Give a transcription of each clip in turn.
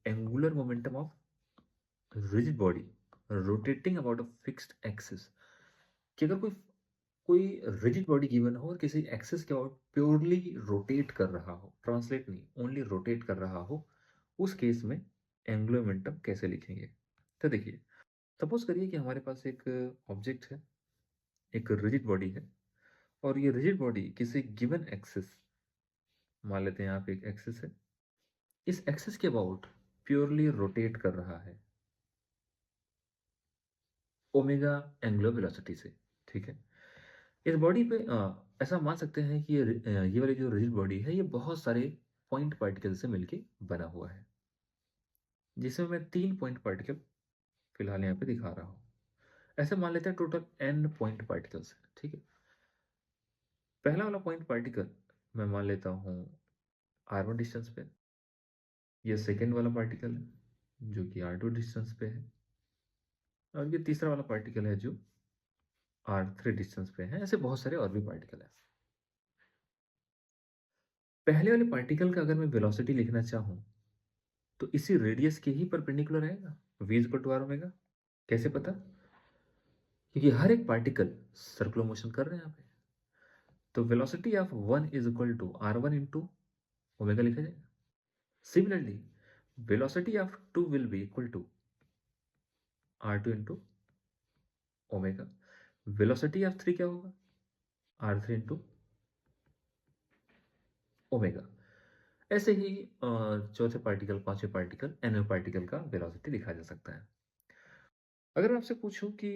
Angular momentum of rigid body rotating about a fixed axis. कि अगर कोई कोई रिजिड बॉडी गिवन हो और किसी एक्सिस के अबाउट प्योरली रोटेट कर रहा हो, ट्रांसलेट नहीं, ओनली रोटेट कर रहा हो, उस केस में एंगुलर मोमेंटम कैसे लिखेंगे? तो देखिए, सपोज करिए कि हमारे पास एक ऑब्जेक्ट है, एक रिजिड बॉडी है, और ये रिजिड बॉडी किसी गिवन एक्सिस, मान लेते हैं यहाँ पे एक एक्सिस है, इस एक्सिस के अबाउट प्योरली रोटेट कर रहा है ओमेगा एंगुलर वेलोसिटी से। ठीक है, इस बॉडी पे ऐसा मान सकते हैं कि ये वाली जो रिजिड बॉडी है, ये बहुत सारे पॉइंट पार्टिकल से मिलके बना हुआ है, जिसमें मैं 3 पॉइंट पार्टिकल फिलहाल यहाँ पे दिखा रहा हूँ। ऐसे मान लेते हैं टोटल n पॉइंट पार्टिकल्स है। ठीक है, पहला वाला पॉइंट पार्टिकल मैं मान लेता हूँ r1 डिस्टेंस पे, ये सेकेंड वाला पार्टिकल है जो कि r2 डिस्टेंस पे है, और ये तीसरा वाला पार्टिकल है जो r3 डिस्टेंस पे है। ऐसे बहुत सारे और भी पार्टिकल है। पहले वाले पार्टिकल का अगर मैं वेलोसिटी लिखना चाहूँ तो इसी रेडियस के ही परपेंडिकुलर रहेगा, v is equal to r omega. कैसे पता? क्योंकि हर एक पार्टिकल सर्कुलर मोशन कर रहे हैं यहाँ पे, तो velocity of 1 is equal to r1 into omega लिखा जाएगा। Similarly velocity of 2 will be equal to r2 into omega. Velocity of 3 क्या होगा? r3 into omega. ऐसे ही चौथे पार्टिकल, पांचवें पार्टिकल, nवें पार्टिकल का वेलोसिटी लिखा जा सकता है। अगर मैं आपसे पूछूं कि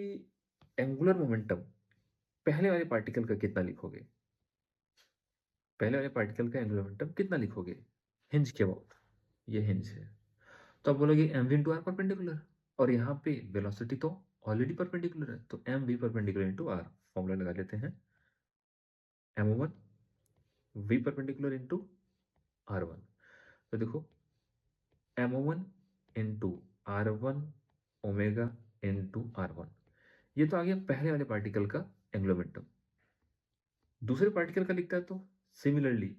एंगुलर मोमेंटम पहले वाले पार्टिकल का कितना लिखोगे? पहले वाले पार्टिकल का एंगुलर मोमेंटम कितना लिखोगे हिंज के अबाउट? ये हिंज है, तो आप बोलोगे m v into r perpendicular, और यहाँ पे वेलोसिटी तो ऑलरेडी परपेंडिकुलर है, तो m v perpendicular into r. Formula लगा लेते हैं, m one v perpendicular into r one. तो देखो, m one into r one omega into r one, ये तो आ गया पहले वाले पार्टिकल का एंगुलर मोमेंटम। दूसरे पार्टिकल का लिखता है तो सिमिलरली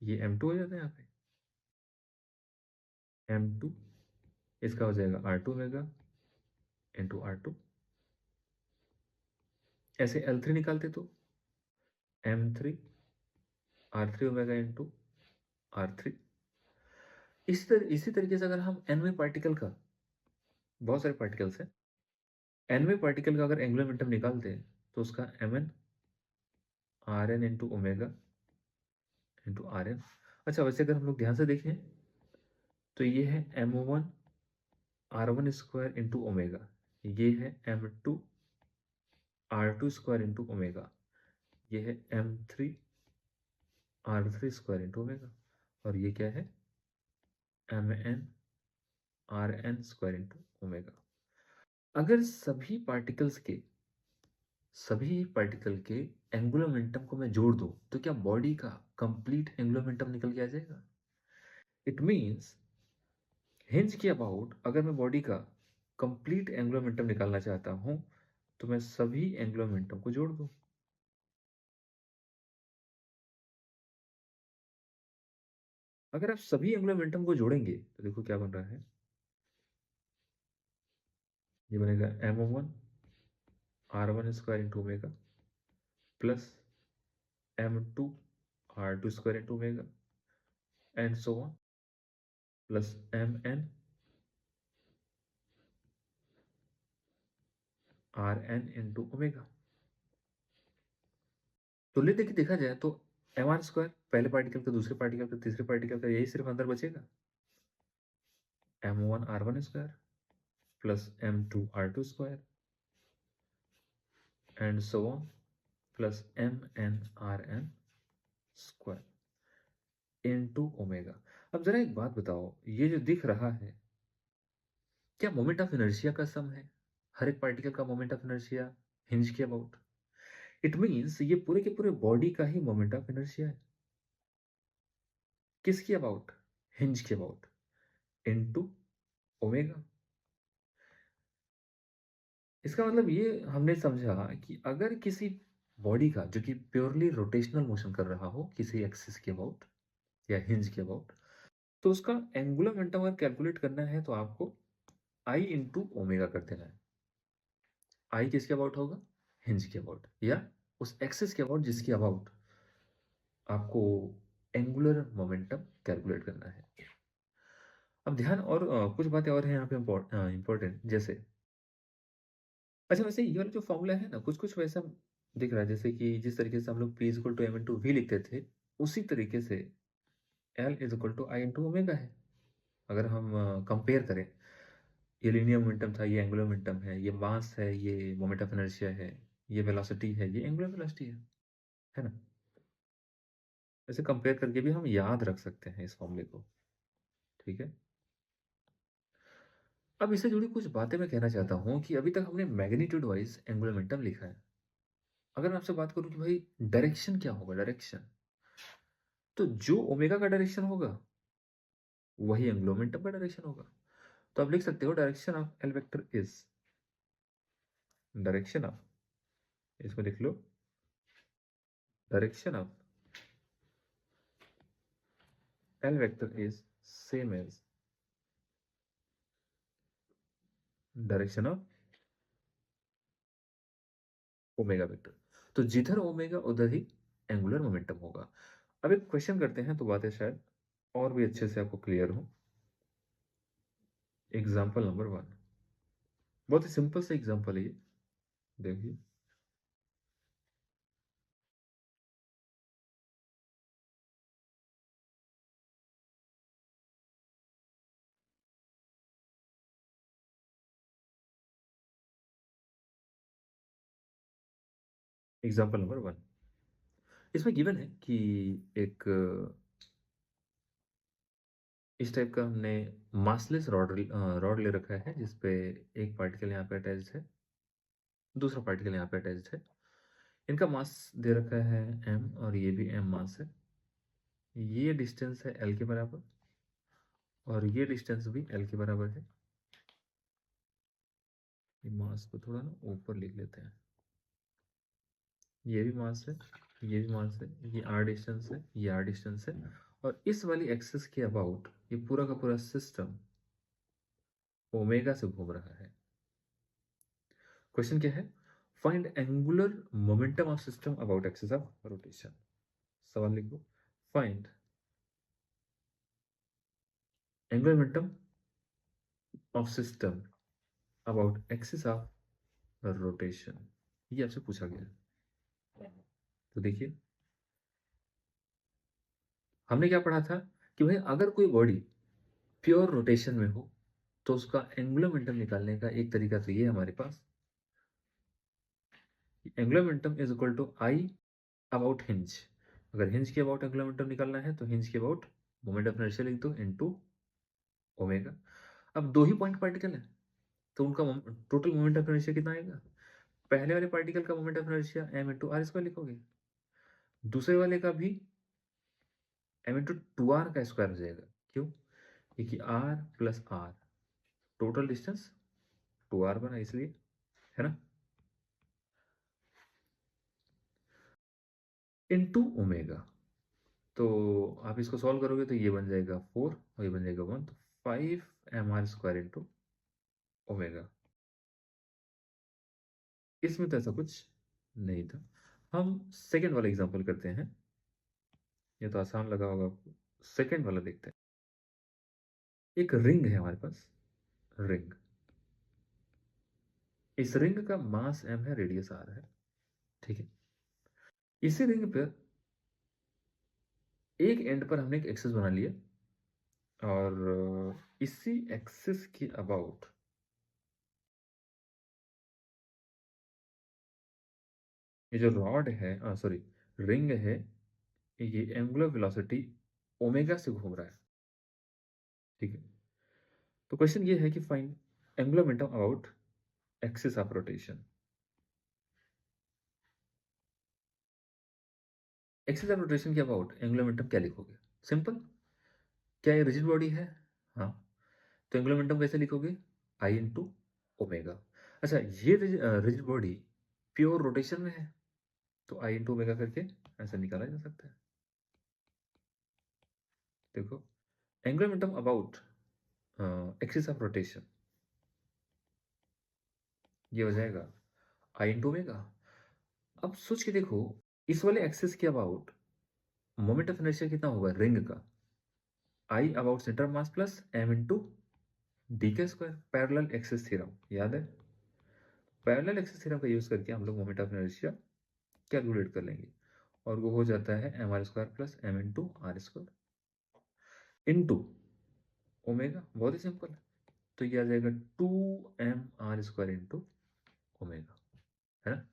ये m2 हो जाता है, यहाँ पे m2, इसका हो जाएगा r2 ओमेगा इंटू r2। ऐसे L3 निकालते तो m3 r3 omega into r3। इसी तरीके से अगर हम nवें पार्टिकल का, बहुत सारे पार्टिकल्स हैं, nवें पार्टिकल का अगर एंगुलर मोमेंटम निकालते हैं तो उसका mn rn into omega into rn। अच्छा, वैसे अगर हम लोग ध्यान से देखें तो ये है m1 r1 square into omega, ये है m2 r2 square into omega, ये है m3 r3 square into omega, और ये क्या है mn rn square into omega. अगर सभी पार्टिकल के एंगुलर मोमेंटम को मैं जोड़ दूं तो क्या बॉडी का कंप्लीट एंगुलर मोमेंटम निकल के आ जाएगा? इट मींस हिंज के अबाउट अगर मैं बॉडी का कंप्लीट एंगुलर मोमेंटम निकालना चाहता हूं तो मैं सभी एंगुलर मोमेंटम को जोड़ दूं। अगर आप सभी एंगुलर मोमेंटम को जोड़ेंगे तो देखो क्या बन रहा है, ये बनेगा m1 r1 square into omega plus m2 r2 square into omega and so on, plus mn rn into omega. तो ले देखिए, देखा जाए तो एम आर स्क्वायर पहले पार्टिकल का, दूसरे पार्टिकल का, तीसरे पार्टिकल का, यही सिर्फ अंदर बचेगा। m1 r1 square plus m2 r2 square and so on, plus mn rn square into omega. अब जरा एक बात बताओ, ये जो दिख रहा है क्या मोमेंट ऑफ इनर्शिया का सम है? हर एक पार्टिकल का मोमेंट ऑफ इनर्शिया हिंज के अबाउट। इट मींस ये पूरे के पूरे बॉडी का ही मोमेंट ऑफ इनर्शिया है। किसके अबाउट? हिंज के अबाउट इनटू ओमेगा। इसका मतलब ये हमने समझा कि अगर किसी बॉडी का जो कि प्योरली रोटेशनल मोशन कर रहा हो किसी एक्सिस के अबाउट या हिंज के अबाउट, तो उसका एंगुलर मोमेंटम अगर कैलकुलेट करना है तो आपको आई इंटू ओमेगा कर देना है। आई किसके अबाउट होगा? हिंज के अबाउट, या उस एक्सिस के अबाउट जिसके अबाउट आपको एंगुलर मोमेंटम कैलकुलेट करना है। अब ध्यान और कुछ बातें और हैं यहाँ पे इम्पोर्टेंट, जैसे अच्छा वैसे ये वाला जो फॉर्मूला है ना, कुछ वैसा दिख रहा है जैसे कि जिस तरीके से हम लोग P equal to m into v लिखते थे, उसी तरीके से L is equal to I into omega है। अगर हम कंपेयर करें, ये लीनियर मोमेंटम था, ये एंगुलर मोमेंटम है, ये मास है, ये मोमेंट ऑफ इनर्शिया है, ये वेलोसिटी है, ये एंगुलर वेलोसिटी है ना? ऐसे कंपेयर करके भी हम याद रख सकते हैं इस फॉर्मूले को, ठीक है? अब इससे जुड़ी कुछ बातें मैं कहना चाहता हूँ कि अभी तक हमने मैग्नीट्यूड वाइज एंगुलर मोमेंटम लिखा है। अगर मैं आपसे बात करूँ कि भाई डायरेक्शन क्या होगा, डायरेक्शन, तो जो ओमेगा का डायरेक्शन होगा वही एंगुलर मोमेंटम का डायरेक्शन होगा। तो आप लिख सकते हो direction of L vector is, direction of, इसमें लिख लो, direction of L vector is same as direction of omega vector. तो जिधर ओमेगा उधर ही एंगुलर मोमेंटम होगा। अब एक क्वेश्चन करते हैं तो बातें शायद और भी अच्छे से आपको क्लियर हो। एग्जाम्पल नंबर 1, बहुत ही सिंपल सा एग्जाम्पल है ये, देखिए। एग्जाम्पल नंबर 1, इसमें गिवन है कि एक इस टाइप का हमने मासलेस रॉड ले रखा है जिसपे एक पार्टिकल यहाँ पे अटैच्ड है, दूसरा पार्टिकल यहाँ पे अटैच्ड है। इनका मास दे रखा है m और ये भी m मास है। ये डिस्टेंस है l के बराबर और ये डिस्टेंस भी l के बराबर है। ये मास को थोड़ा ना ऊपर लिख लेते हैं। ये भी मास है, ये भी मास है, ये r डिस्टेंस है, ये r डिस्टेंस है, और इस वाली एक्सिस के अबाउट ये पूरा का पूरा सिस्टम ओमेगा से घूम रहा है। क्वेश्चन क्या है? Find angular momentum of system about axis of rotation. सवाल लिखो, find angular momentum of system about axis of rotation, ये आपसे पूछा गया। तो देखिए हमने क्या पढ़ा था कि भाई अगर कोई बॉडी प्योर रोटेशन में हो तो उसका एंगुलर मोमेंटम निकालने का एक तरीका तो ये है हमारे पास, angular momentum is equal to I about hinge. अगर हिंज के अबाउट एंगुलर मोमेंटम निकालना है तो हिंज के अबाउट मोमेंट ऑफ इनर्शिया लिख दो इनटू ओमेगा। अब दो ही पॉइंट पार्टिकल है तो उनका टोटल मोमेंट ऑफ इनर्शिया कितना आएगा? पहले वाले पार्टिकल का moment of inertia m into r square लिखोगे, दूसरे वाले का भी m इंटू टू आर का स्क्वायर हो जाएगा। क्यों? क्योंकि r plus r, total distance two r बना इसलिए, है ना, इनटू ओमेगा। तो आप इसको सॉल्व करोगे तो ये बन जाएगा 4 और ये बन जाएगा 1, तो 5 mr स्क्वायर इंटू ओमेगा। इसमें तो ऐसा कुछ नहीं था। हम सेकेंड वाला एग्जांपल करते हैं, ये तो आसान लगा होगा आपको। सेकेंड वाला देखते हैं। एक रिंग है हमारे पास, रिंग, इस रिंग का मास m है, रेडियस r है, ठीक है। इसी रिंग पर एक एंड पर हमने एक एक्सिस बना लिया और इसी एक्सिस के अबाउट ये जो रॉड है, सॉरी, रिंग है, ये एंगुलर वेलोसिटी ओमेगा से घूम रहा है, ठीक है। तो क्वेश्चन ये है कि find angular momentum about axis of rotation. Axis of rotation के अबाउट एंगुलर मोमेंटम क्या लिखोगे? सिंपल, क्या ये रिजिड बॉडी है? हाँ, तो एंगुलर मोमेंटम कैसे लिखोगे? आई इंटू ओमेगा। अच्छा, ये रिजिड बॉडी प्योर रोटेशन में है तो आई इंटू ओमेगा करके ऐसा निकाला जा सकता है। देखो, angular momentum about axis of rotation, ये हो जाएगा आई इंटू ओमेगा। अब सोच के देखो, इस वाले एक्सिस के अबाउट मोमेंट ऑफ इनर्शिया कितना होगा रिंग का, I about centre mass plus m into d के स्क्वायर, पैरेलल एक्सिस थ्योरम याद है। पैरेलल एक्सिस थ्योरम का यूज करके हम लोग मोमेंट ऑफ इनर्शिया कैलकुलेट कर लेंगे, और वो हो जाता है m r square plus m into r square into omega. बहुत ही सिंपल है, तो ये आ जाएगा 2 mr² इंटू ओमेगा, है ना।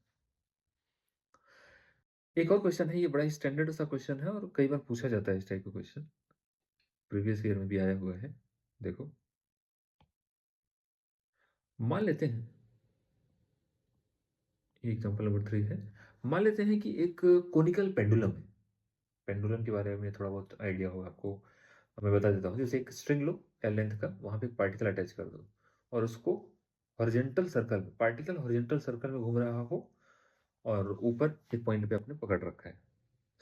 एक और क्वेश्चन है, ये बड़ा ही स्टैंडर्ड सा क्वेश्चन है और कई बार पूछा जाता है इस टाइप का क्वेश्चन, प्रीवियस ईयर में भी आया हुआ है। देखो, मान लेते हैं, एग्जाम्पल नंबर 3 है, मान लेते हैं कि एक कोनिकल पेंडुलम है। पेंडुलम के बारे में थोड़ा बहुत आइडिया होगा आपको, मैं बता देता हूँ। जैसे एक स्ट्रिंग लो एल लेंथ का, वहाँ पे एक पार्टिकल अटैच कर दो और उसको हॉरिजेंटल सर्कल में, पार्टिकल हॉरिजेंटल सर्कल में घूम रहा हो और ऊपर एक पॉइंट पे आपने पकड़ रखा है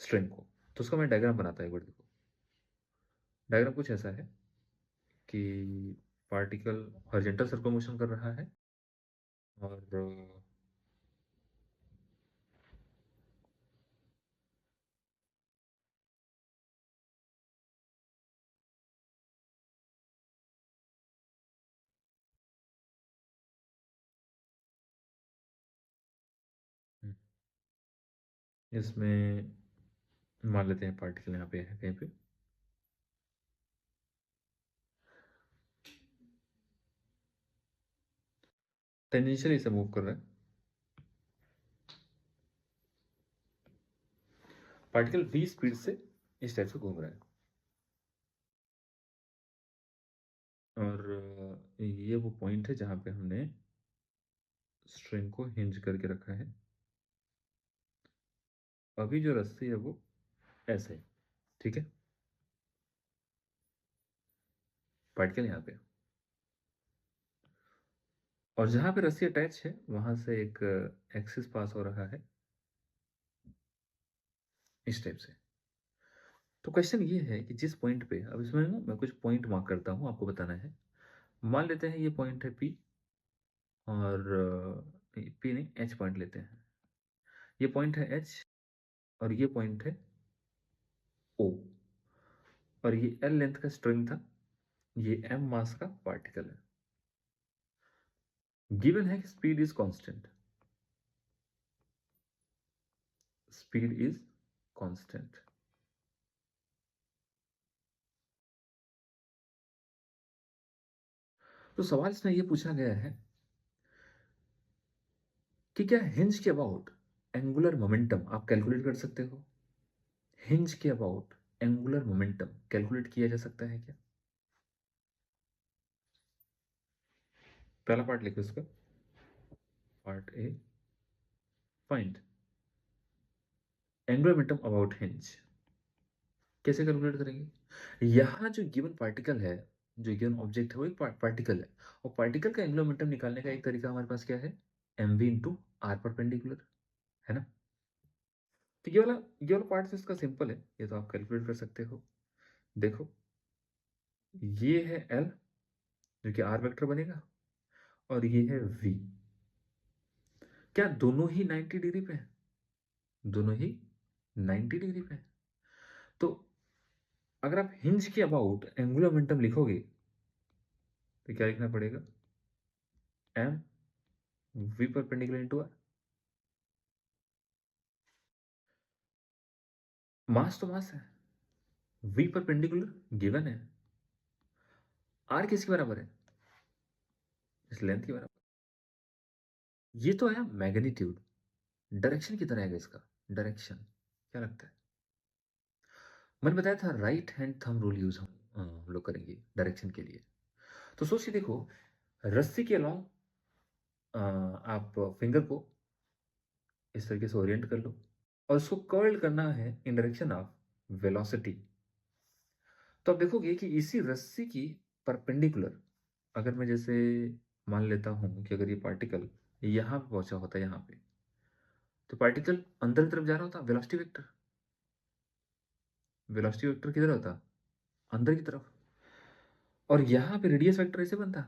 स्ट्रिंग को, तो उसका मैं डायग्राम बनाता है एक बार। देखो, डायग्राम कुछ ऐसा है कि पार्टिकल हॉरिजेंटल सर्कुलर मोशन कर रहा है और इसमें मान लेते हैं पार्टिकल यहाँ पे है कहीं पे, टेंजेंशियली इसे मूव कर रहा है, पार्टिकल v स्पीड से इस टाइप से घूम रहा है, और ये वो पॉइंट है जहाँ पे हमने स्ट्रिंग को हिंज करके रखा है। अभी जो रस्सी है वो ऐसे है, ठीक है, पार्टिकल यहाँ पे, और जहाँ पे रस्सी अटैच है वहां से एक एक्सिस पास हो रहा है इस टाइप से। तो क्वेश्चन ये है कि जिस पॉइंट पे, अब इसमें ना मैं कुछ पॉइंट मार्क करता हूँ, आपको बताना है। मान लेते हैं ये पॉइंट है पी, और पी नहीं, एच पॉइंट लेते हैं। ये पॉइंट है एच और ये पॉइंट है ओ, और ये एल लेंथ का स्ट्रिंग था, ये एम मास का पार्टिकल है। गिवन है कि speed is constant, speed is constant. तो सवाल इसमें यह पूछा गया है कि क्या हिंज के अबाउट एंगुलर मोमेंटम आप कैलकुलेट कर सकते हो। हिंज के अबाउट एंगुलर मोमेंटम कैलकुलेट किया जा सकता है क्या। पहला पार्ट लिखो इसका, part A, find angular momentum about hinge. कैसे कैलकुलेट करेंगे। यहाँ जो गिवन पार्टिकल है, जो गिवन ऑब्जेक्ट है वो एक पार्टिकल है, और पार्टिकल का एंगुलर मोमेंटम निकालने का एक तरीका हमारे पास क्या है, m v into r perpendicular, है ना। तो ये वाला पार्ट इसका सिंपल है, ये तो आप कैलकुलेट कर सकते हो। देखो, ये है एल जो कि आर वेक्टर बनेगा, और ये है वी। क्या दोनों ही 90 डिग्री पे है, दोनों ही 90 डिग्री पे है। तो अगर आप हिंज के अबाउट एंगुलर मोमेंटम लिखोगे तो क्या लिखना पड़ेगा, m v perpendicular into r. Mass तो मास है, वी परपेंडिकुलर गिवन है, आर किसके बराबर है, इस लेंथ के बराबर। ये तो आया मैग्नीट्यूड, डायरेक्शन कितना आएगा इसका, डायरेक्शन क्या लगता है। मैंने बताया था right hand thumb rule use हम लोग करेंगे डायरेक्शन के लिए। तो सोच के देखो, रस्सी के अलोंग आप फिंगर को इस तरीके से ओरिएंट कर लो, और उसको कर्ल करना है इन डायरेक्शन ऑफ वेलोसिटी। तो आप देखोगे कि इसी रस्सी की परपेंडिकुलर, अगर मैं जैसे मान लेता हूं कि अगर ये पार्टिकल यहां पे पहुंचा होता है, यहां पे, तो पार्टिकल अंदर की तरफ जा रहा होता, वेलोसिटी वेक्टर, वेलोसिटी वेक्टर किधर होता, अंदर की तरफ। और यहाँ पे रेडियस वेक्टर ऐसे बनता।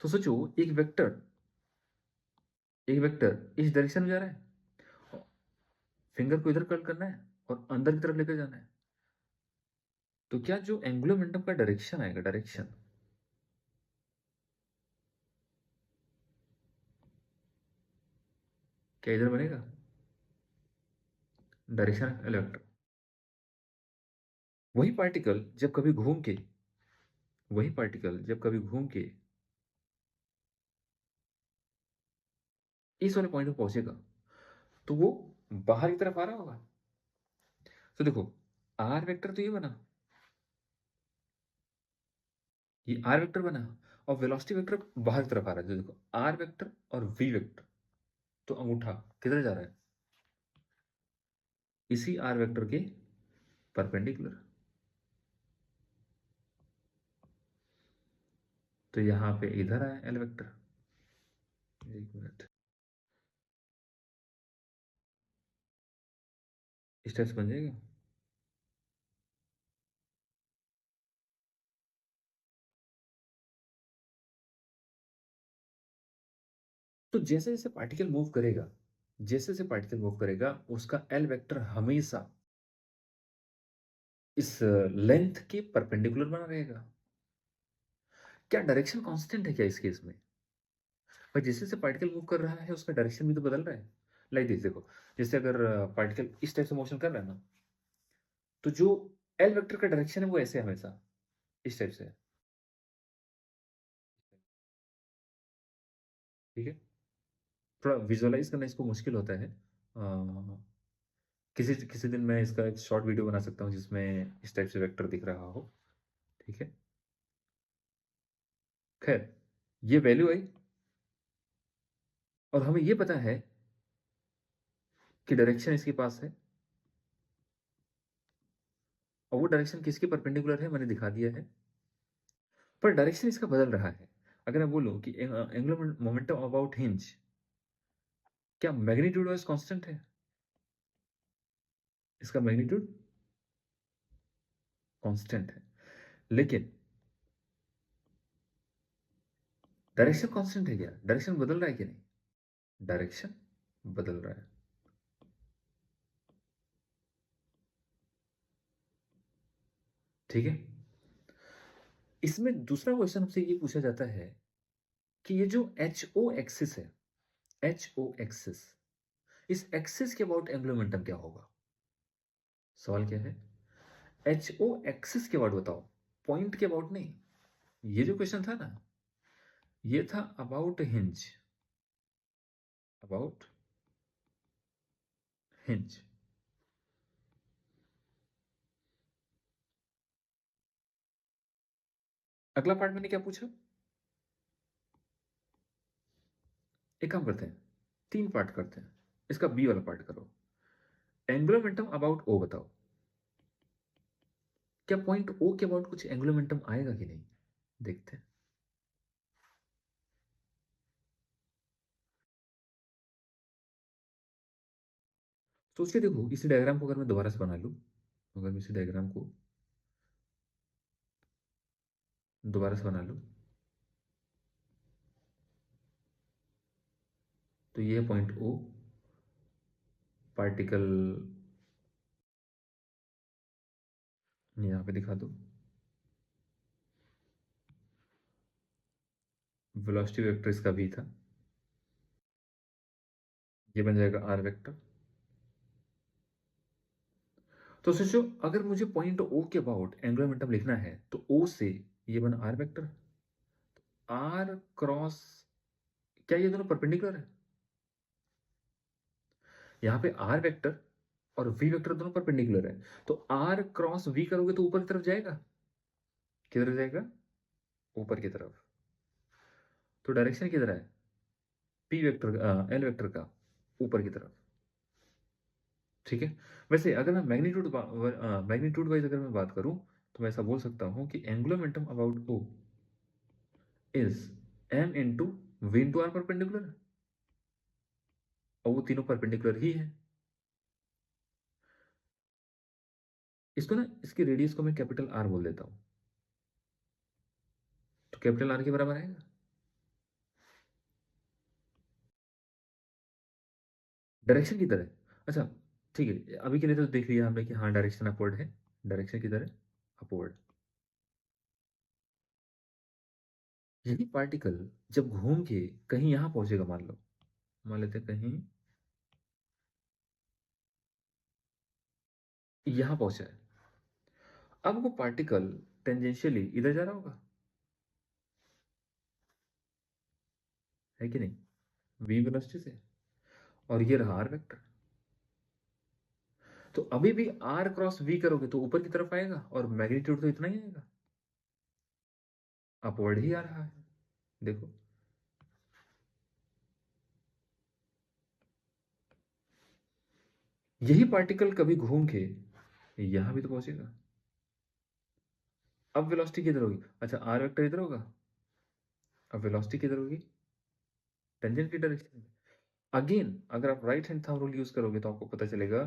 तो सोचो एक वेक्टर इस डायरेक्शन में जा रहा है, फिंगर को इधर कर्ल करना है और अंदर की तरफ लेकर जाना है। तो क्या जो एंगुलर मोमेंटम का डायरेक्शन आएगा, डायरेक्शन क्या इधर बनेगा? Direction L vector. वही पार्टिकल जब कभी घूम के वही पार्टिकल जब कभी घूम के इस वाले पॉइंट पे पहुंचेगा तो वो बाहर की तरफ आ रहा होगा। तो देखो, आर वेक्टर तो ये बना, ये आर वेक्टर बना, और वेलोसिटी वेक्टर बाहर की तरफ आ रहा है। तो देखो, आर वेक्टर और वी वेक्टर, तो अंगूठा किधर जा रहा है? इसी आर वेक्टर के परपेंडिकुलर। तो यहां पे इधर आया एल वेक्टर। एक मिनट, इस टाइप से बन जाएगा। तो जैसे जैसे पार्टिकल मूव करेगा, जैसे जैसे पार्टिकल मूव करेगा, उसका एल वेक्टर हमेशा इस लेंथ के परपेंडिकुलर बना रहेगा। क्या डायरेक्शन कांस्टेंट है क्या इस केस में? भाई, जैसे जैसे पार्टिकल मूव कर रहा है उसका डायरेक्शन भी तो बदल रहा है। लाइक दिस, देखो, जैसे अगर पार्टिकल इस टाइप से मोशन कर रहा है ना, तो जो एल वेक्टर का डायरेक्शन है वो ऐसे है हमेशा, इस टाइप से है। ठीक है, थोड़ा विजुअलाइज करना इसको मुश्किल होता है। किसी किसी दिन मैं इसका एक शॉर्ट वीडियो बना सकता हूँ जिसमें इस टाइप से वेक्टर दिख रहा हो। ठीक है, खैर, ये वैल्यू आई, और हमें ये पता है कि डायरेक्शन इसके पास है, और वो डायरेक्शन किसके परपेंडिकुलर है मैंने दिखा दिया है। पर डायरेक्शन इसका बदल रहा है। अगर मैं बोलूं कि एंगुलर मोमेंटम अबाउट हिंज, क्या मैग्नीट्यूड वाइज कांस्टेंट है? इसका मैग्नीट्यूड कांस्टेंट है, लेकिन डायरेक्शन कांस्टेंट है क्या? डायरेक्शन बदल रहा है कि नहीं? डायरेक्शन बदल रहा है। ठीक है, इसमें दूसरा क्वेश्चन हमसे ये पूछा जाता है कि ये जो एच ओ एक्सिस है, एच ओ एक्सिस, इस एक्सिस के अबाउट एंगुलर मोमेंटम क्या होगा? सवाल क्या है? एच ओ एक्सिस के अबाउट बताओ, पॉइंट के अबाउट नहीं। ये जो क्वेश्चन था ना, ये था अबाउट हिंज, अबाउट हिंज। अगला पार्ट मैंने क्या पूछा? एक काम करते हैं, तीन पार्ट करते हैं, इसका बी वाला पार्ट करो। एंगुलर मोमेंटम अबाउट ओ बताओ, क्या पॉइंट ओ के अबाउट कुछ एंगुलर मोमेंटम आएगा कि नहीं? देखते हैं। सोच के देखो, इसी डायग्राम को अगर मैं दोबारा से बना लूं, अगर मैं इसी डायग्राम को दोबारा से बना लूं, तो ये पॉइंट ओ, पार्टिकल यहां पे दिखा दो, वेलोसिटी वेक्टर इसका भी था, ये बन जाएगा आर वेक्टर। तो सोचो, अगर मुझे पॉइंट ओ के अबाउट एंगुलर मोमेंटम लिखना है तो ओ से ये बना आर वेक्टर, आर क्रॉस, क्या ये दोनों परपेंडिकुलर है? यहाँ पे आर वेक्टर और वी वेक्टर दोनों परपेंडिकुलर है, तो आर क्रॉस वी करोगे तो ऊपर की तरफ जाएगा। किधर जाएगा? ऊपर की तरफ। तो डायरेक्शन किधर है? पी वेक्टर, एल वेक्टर का ऊपर की तरफ। ठीक है, वैसे अगर मैं मैग्नीट्यूड वाइज अगर मैं बात करूं, तो मैं ऐसा बोल सकता हूं कि angular momentum about O is m into v into r perpendicular, और वो तीनों परपेंडिकुलर ही है। इसको ना, इसकी रेडियस को मैं कैपिटल आर बोल देता हूँ, तो कैपिटल आर के बराबर आएगा। डायरेक्शन की तरह, अच्छा ठीक है, अभी के लिए तो देख लिया हमने कि हाँ डायरेक्शन अपवर्ड है, डायरेक्शन की तरह अपवर्ड। यही पार्टिकल जब घूम के कहीं यहां पहुंचेगा, मान लो, मान लेते हैं कहीं यहां पहुंचा है, अब वो पार्टिकल टेंजेंशियली इधर जा रहा होगा, है कि नहीं, वी वेलोसिटी से, और ये रहा आर वेक्टर। तो अभी भी आर क्रॉस वी करोगे तो ऊपर की तरफ आएगा, और मैग्नीट्यूड तो इतना ही आएगा, अपवर्ड ही आ रहा है, देखो। यही पार्टिकल कभी घूम के यहां भी तो पहुंचेगा। अब वेलोसिटी किधर होगी, अच्छा आर वेक्टर इधर होगा, अब वेलोसिटी किधर होगी, टेंजेंट की डायरेक्शन में। अगेन अगर आप right hand thumb rule use करोगे तो आपको पता चलेगा,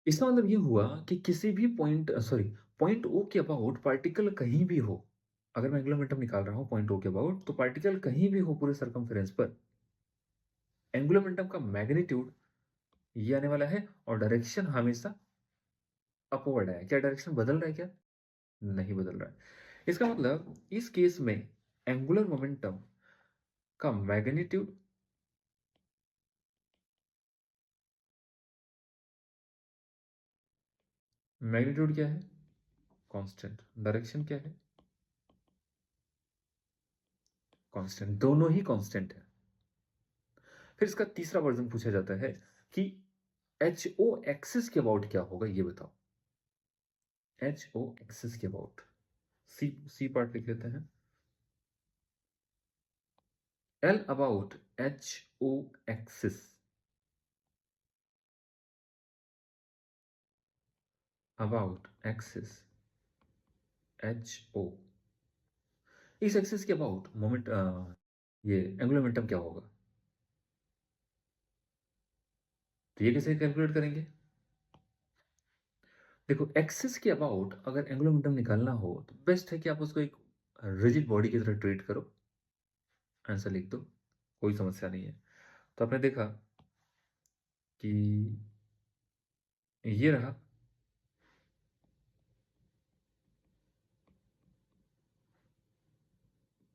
इसका मतलब ये हुआ कि किसी भी पॉइंट, सॉरी, पॉइंट ओ के अबाउट पार्टिकल कहीं भी हो, अगर मैं एंगुलर मोमेंटम निकाल रहा हूं पॉइंट ओ के अबाउट, तो पार्टिकल कहीं भी हो पूरे सरकमफेरेंस पर, एंगुलर मोमेंटम का मैग्नीट्यूड ये आने वाला है, और डायरेक्शन हमेशा अपवर्ड है। क्या डायरेक्शन बदल रहा है क्या, नहीं बदल रहा है। इसका मतलब इस केस में एंगुलर मोमेंटम का मैग्नीट्यूड, मैग्नीट्यूड क्या है, कांस्टेंट, डायरेक्शन क्या है, कांस्टेंट, दोनों ही कांस्टेंट है। फिर इसका तीसरा वर्जन पूछा जाता है कि एच ओ एक्सिस के अबाउट क्या होगा, ये बताओ। एच ओ एक्सिस के अबाउट, सी पार्ट लिख लेते हैं, L about H O axis, about axis H O, इस एक्सिस के अबाउट मोमेंट, ये एंगुलर मोमेंटम क्या होगा, तो ये कैसे कैलकुलेट करेंगे। देखो एक्सिस के अबाउट अगर एंगुलर मोमेंटम निकालना हो तो बेस्ट है कि आप उसको एक रिजिड बॉडी की तरह ट्रीट करो, आंसर लिख दो, कोई समस्या नहीं है। तो आपने देखा कि ये रहा,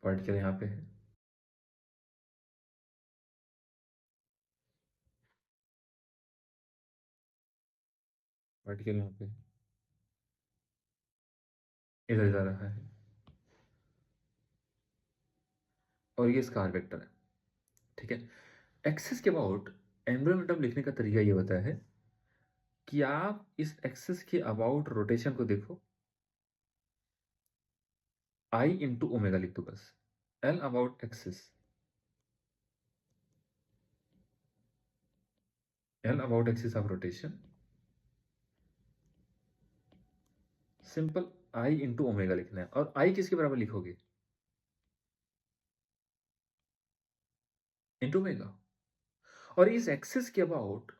पार्टिकल यहाँ पे है, पार्टिकल यहाँ पे है, इधर जा रहा है, और ये स्कार वेक्टर है, ठीक है। एक्सिस के अबाउट एंगुलर मोमेंटम लिखने का तरीका ये होता है कि आप इस एक्सिस के अबाउट रोटेशन को देखो, आई इंटू ओमेगा लिख दो बस, L about axis, L about axis of rotation, simple I into omega लिखना है, और आई किसके बराबर लिखोगे, इंटू ओमेगा। और इस एक्सिस के अबाउट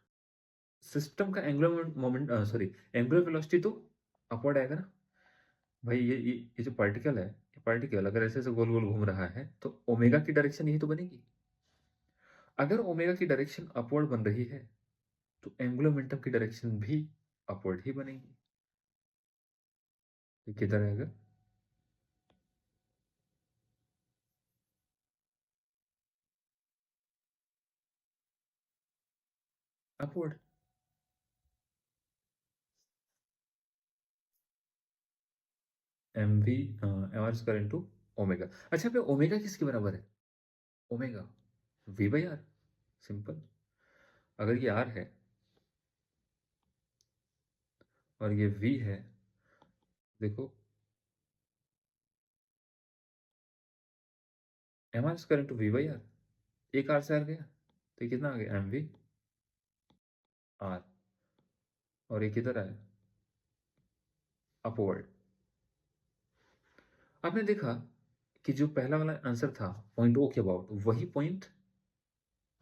सिस्टम का angular moment, sorry, angular velocity तो अपवर्ड आएगा ना भाई। ये जो पार्टिकल है, ये पार्टिकल अगर ऐसे ऐसे गोल गोल घूम रहा है तो ओमेगा की डायरेक्शन यही तो बनेगी। अगर ओमेगा की डायरेक्शन अपवर्ड बन रही है तो एंगुलर मोमेंटम की डायरेक्शन भी अपवर्ड ही बनेगी। ये किधर आएगा, upward. M v m r square into omega. अच्छा पे ओमेगा किसके बराबर है, omega v by r, simple. अगर ये आर है और ये वी है, देखो m r square into v by r, एक आर से आर गया तो ये कितना आ गया, एम वी आर, और ये किधर आया, अपवर्ड। आपने देखा कि जो पहला वाला आंसर था पॉइंट ओ के अबाउट, वही पॉइंट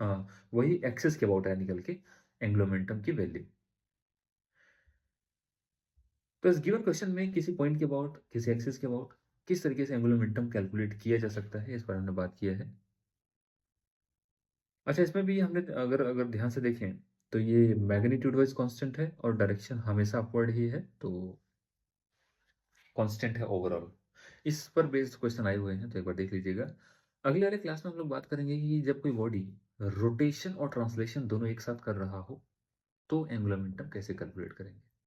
हाँ, वही एक्सिस के अबाउट आया निकल के एंगुलर मोमेंटम की वैल्यू। तो इस गिवन क्वेश्चन में किसी पॉइंट के अबाउट, किसी एक्सिस के अबाउट किस तरीके से एंगुलर मोमेंटम कैलकुलेट किया जा सकता है, इस बारे में हमने बात किया है। अच्छा, इसमें भी हमने अगर अगर ध्यान से देखें, तो ये मैग्नीट्यूड वाइज़ कांस्टेंट है और डायरेक्शन हमेशा अपवर्ड ही है, तो कांस्टेंट है ओवरऑल। इस पर बेस्ड क्वेश्चन आए हुए हैं, तो एक बार देख लीजिएगा। अगले वाले क्लास में हम लोग बात करेंगे कि जब कोई बॉडी रोटेशन और ट्रांसलेशन दोनों एक साथ कर रहा हो, तो एंगुलर मोमेंटम कैसे कैलकुलेट करेंगे।